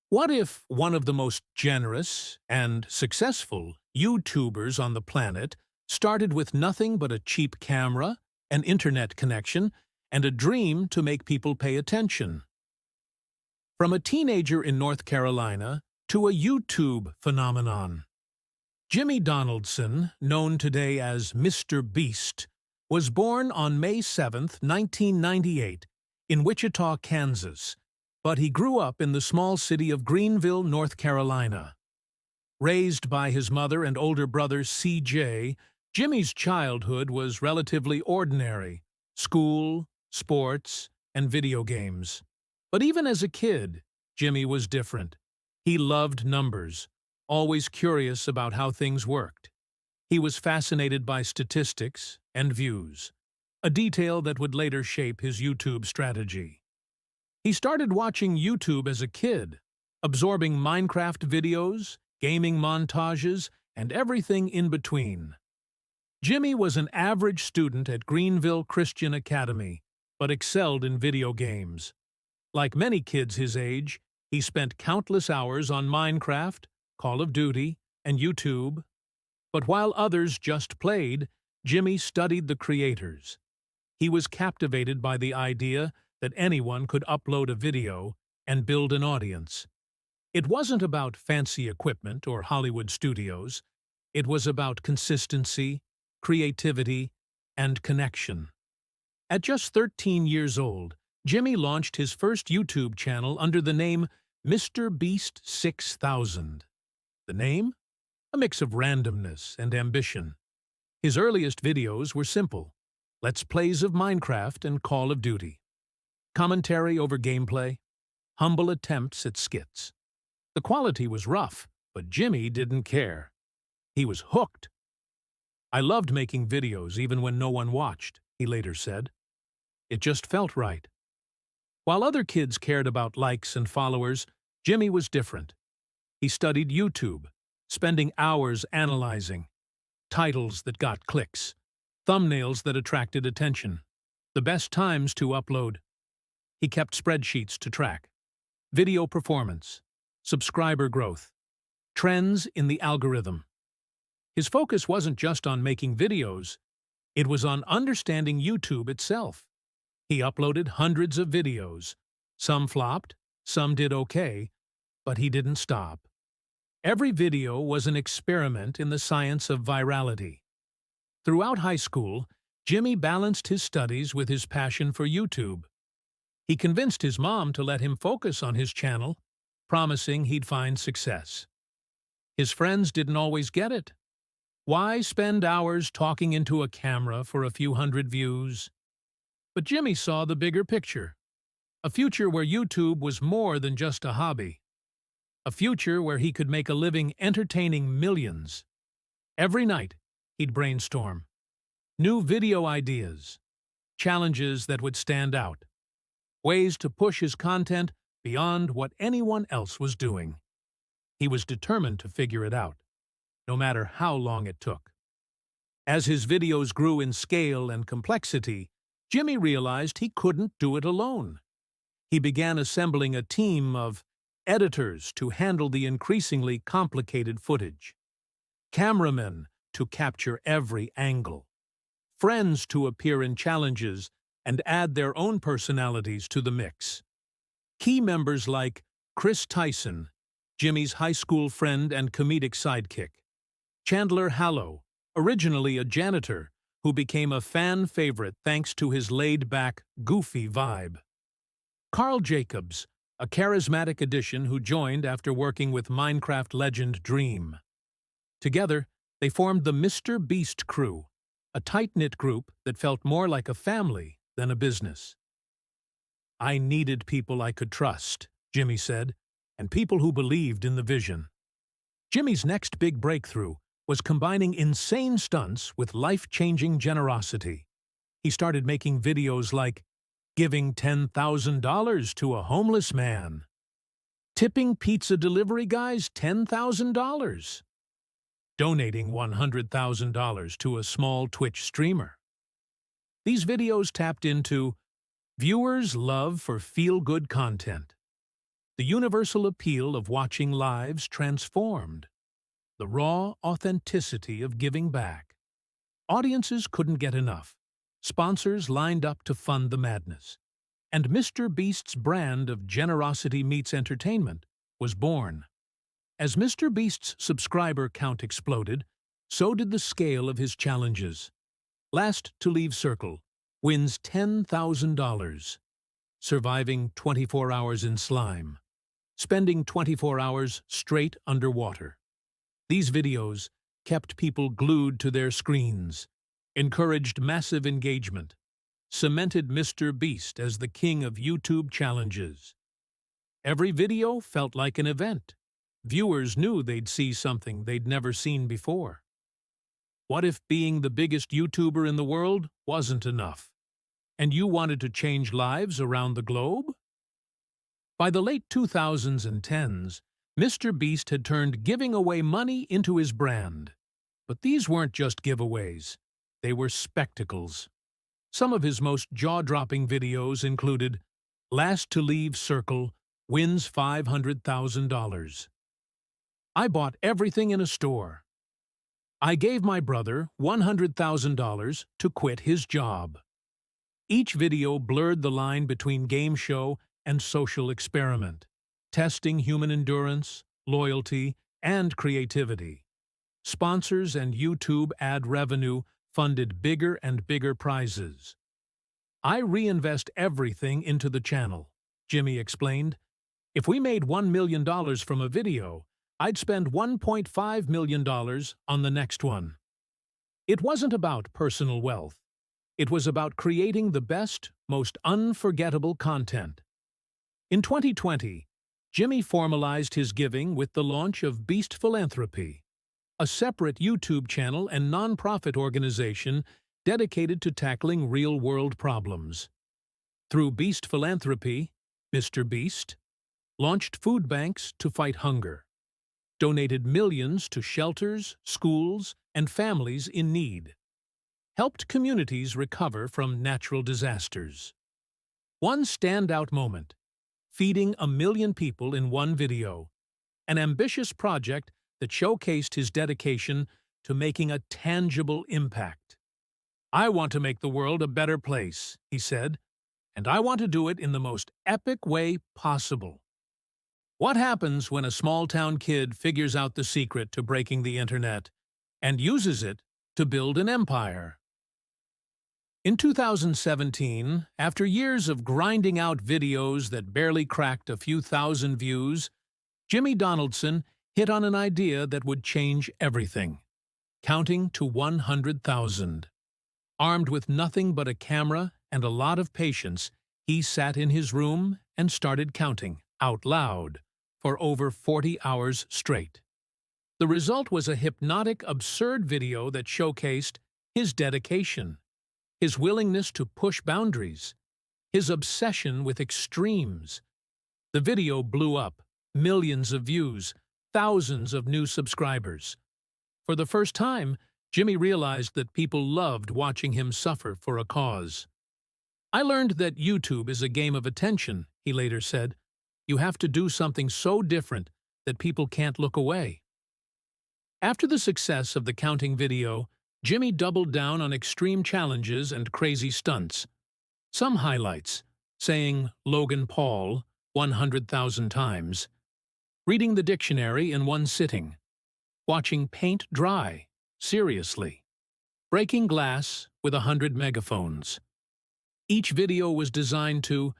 What if one of the most generous and successful YouTubers on the planet started with nothing but a cheap camera, an internet connection, and a dream to make people pay attention? From a teenager in North Carolina to a YouTube phenomenon, Jimmy Donaldson, known today as Mr. Beast, was born on May 7, 1998, in Wichita, Kansas, but he grew up in the small city of Greenville, North Carolina. Raised by his mother and older brother CJ, Jimmy's childhood was relatively ordinary: school, sports, and video games. But even as a kid, Jimmy was different. He loved numbers, always curious about how things worked. He was fascinated by statistics and views, a detail that would later shape his YouTube strategy. He started watching YouTube as a kid, absorbing Minecraft videos, gaming montages, and everything in between. Jimmy was an average student at Greenville Christian Academy, but excelled in video games. Like many kids his age, he spent countless hours on Minecraft, Call of Duty, and YouTube. But while others just played, Jimmy studied the creators. He was captivated by the idea that anyone could upload a video and build an audience. It wasn't about fancy equipment or Hollywood studios. It was about consistency, creativity, and connection. At just 13 years old, Jimmy launched his first YouTube channel under the name MrBeast 6000. The name? A mix of randomness and ambition. His earliest videos were simple: Let's Plays of Minecraft and Call of Duty. Commentary over gameplay, humble attempts at skits. The quality was rough, but Jimmy didn't care. He was hooked. "I loved making videos even when no one watched," he later said. "It just felt right." While other kids cared about likes and followers, Jimmy was different. He studied YouTube, spending hours analyzing titles that got clicks, thumbnails that attracted attention, the best times to upload. He kept spreadsheets to track video performance, subscriber growth, trends in the algorithm. His focus wasn't just on making videos, it was on understanding YouTube itself. He uploaded hundreds of videos. Some flopped, some did okay, but he didn't stop. Every video was an experiment in the science of virality. Throughout high school, Jimmy balanced his studies with his passion for YouTube. He convinced his mom to let him focus on his channel, promising he'd find success. His friends didn't always get it. Why spend hours talking into a camera for a few hundred views? But Jimmy saw the bigger picture, a future where YouTube was more than just a hobby, a future where he could make a living entertaining millions. Every night, he'd brainstorm new video ideas, challenges that would stand out, ways to push his content beyond what anyone else was doing. He was determined to figure it out, no matter how long it took. As his videos grew in scale and complexity, Jimmy realized he couldn't do it alone. He began assembling a team of editors to handle the increasingly complicated footage, cameramen to capture every angle, friends to appear in challenges and add their own personalities to the mix. Key members like Chris Tyson, Jimmy's high school friend and comedic sidekick; Chandler Hallow, originally a janitor, who became a fan favorite thanks to his laid-back, goofy vibe; Carl Jacobs, a charismatic addition who joined after working with Minecraft legend Dream. Together, they formed the Mr. Beast crew, a tight-knit group that felt more like a family than a business. "I needed people I could trust," Jimmy said, "and people who believed in the vision." Jimmy's next big breakthrough was combining insane stunts with life-changing generosity. He started making videos like giving $10,000 to a homeless man, tipping pizza delivery guys $10,000, donating $100,000 to a small Twitch streamer. These videos tapped into viewers' love for feel-good content. The universal appeal of watching lives transformed. The raw authenticity of giving back. Audiences couldn't get enough. Sponsors lined up to fund the madness. And MrBeast's brand of generosity meets entertainment was born. As MrBeast's subscriber count exploded, so did the scale of his challenges. Last to leave circle wins $10,000. Surviving 24 hours in slime. Spending 24 hours straight underwater. These videos kept people glued to their screens, encouraged massive engagement, cemented MrBeast as the king of YouTube challenges. Every video felt like an event. Viewers knew they'd see something they'd never seen before. What if being the biggest YouTuber in the world wasn't enough, and you wanted to change lives around the globe? By the late 2000s and 10s, MrBeast had turned giving away money into his brand. But these weren't just giveaways. They were spectacles. Some of his most jaw-dropping videos included Last to Leave Circle wins $500,000. I bought everything in a store. I gave my brother $100,000 to quit his job. Each video blurred the line between game show and social experiment, testing human endurance, loyalty, and creativity. Sponsors and YouTube ad revenue funded bigger and bigger prizes. I reinvest everything into the channel, Jimmy explained. If we made $1 million from a video, I'd spend $1.5 million on the next one. It wasn't about personal wealth. It was about creating the best, most unforgettable content. In 2020, Jimmy formalized his giving with the launch of Beast Philanthropy, a separate YouTube channel and nonprofit organization dedicated to tackling real-world problems. Through Beast Philanthropy, MrBeast launched food banks to fight hunger, donated millions to shelters, schools, and families in need, helped communities recover from natural disasters. One standout moment: feeding 1 million people in one video, an ambitious project that showcased his dedication to making a tangible impact. I want to make the world a better place, he said, and I want to do it in the most epic way possible. What happens when a small-town kid figures out the secret to breaking the internet and uses it to build an empire? In 2017, after years of grinding out videos that barely cracked a few thousand views, Jimmy Donaldson hit on an idea that would change everything: counting to 100,000. Armed with nothing but a camera and a lot of patience, he sat in his room and started counting, out loud, for over 40 hours straight. The result was a hypnotic, absurd video that showcased his dedication, his willingness to push boundaries, his obsession with extremes. The video blew up, millions of views, thousands of new subscribers. For the first time, Jimmy realized that people loved watching him suffer for a cause. I learned that YouTube is a game of attention, he later said. You have to do something so different that people can't look away. After the success of the counting video, Jimmy doubled down on extreme challenges and crazy stunts. Some highlights: saying Logan Paul 100,000 times, reading the dictionary in one sitting, watching paint dry, seriously, breaking glass with 100 megaphones. Each video was designed to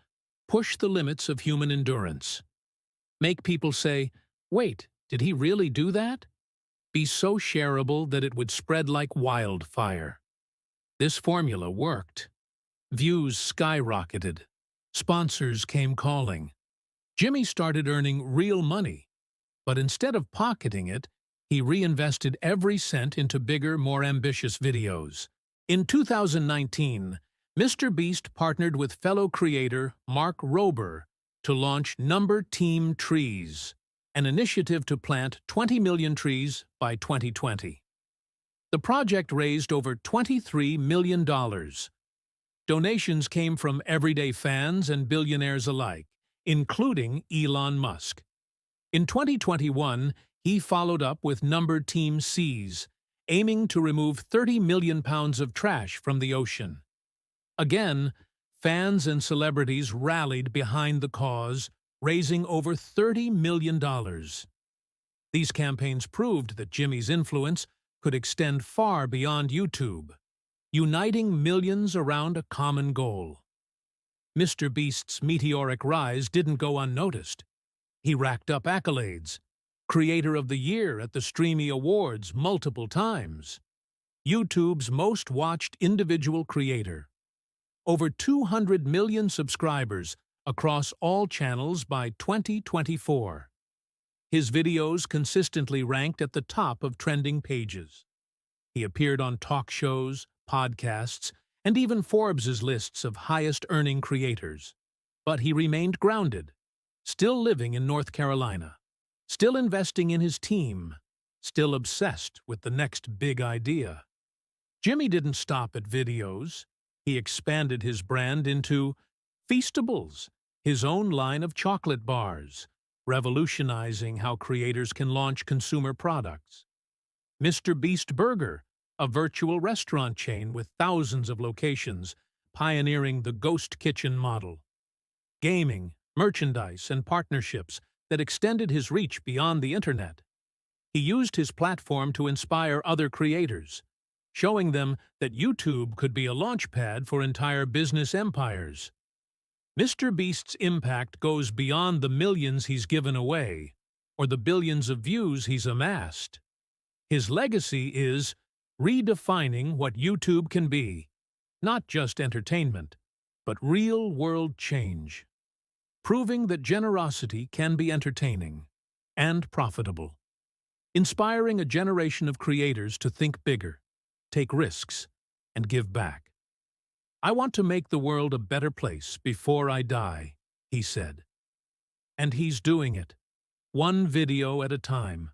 push the limits of human endurance, make people say, "Wait, did he really do that?" Be so shareable that it would spread like wildfire. This formula worked. Views skyrocketed. Sponsors came calling. Jimmy started earning real money, but instead of pocketing it, he reinvested every cent into bigger, more ambitious videos. In 2019, MrBeast partnered with fellow creator Mark Rober to launch Number Team Trees, an initiative to plant 20 million trees by 2020. The project raised over $23 million. Donations came from everyday fans and billionaires alike, including Elon Musk. In 2021, he followed up with number Team Seas, aiming to remove 30 million pounds of trash from the ocean. Again, fans and celebrities rallied behind the cause, raising over $30 million. These campaigns proved that Jimmy's influence could extend far beyond YouTube, uniting millions around a common goal. MrBeast's meteoric rise didn't go unnoticed. He racked up accolades, Creator of the Year at the Streamy Awards multiple times, YouTube's most watched individual creator, over 200 million subscribers across all channels by 2024. His videos consistently ranked at the top of trending pages. He appeared on talk shows, podcasts, and even Forbes' lists of highest-earning creators. But he remained grounded, still living in North Carolina, still investing in his team, still obsessed with the next big idea. Jimmy didn't stop at videos. He expanded his brand into Feastables, his own line of chocolate bars, revolutionizing how creators can launch consumer products. MrBeast Burger, a virtual restaurant chain with thousands of locations, pioneering the ghost kitchen model. Gaming, merchandise, and partnerships that extended his reach beyond the internet. He used his platform to inspire other creators, showing them that YouTube could be a launchpad for entire business empires. MrBeast's impact goes beyond the millions he's given away, or the billions of views he's amassed. His legacy is redefining what YouTube can be, not just entertainment, but real-world change, proving that generosity can be entertaining and profitable, inspiring a generation of creators to think bigger, take risks, and give back. "I want to make the world a better place before I die," he said. And he's doing it, one video at a time.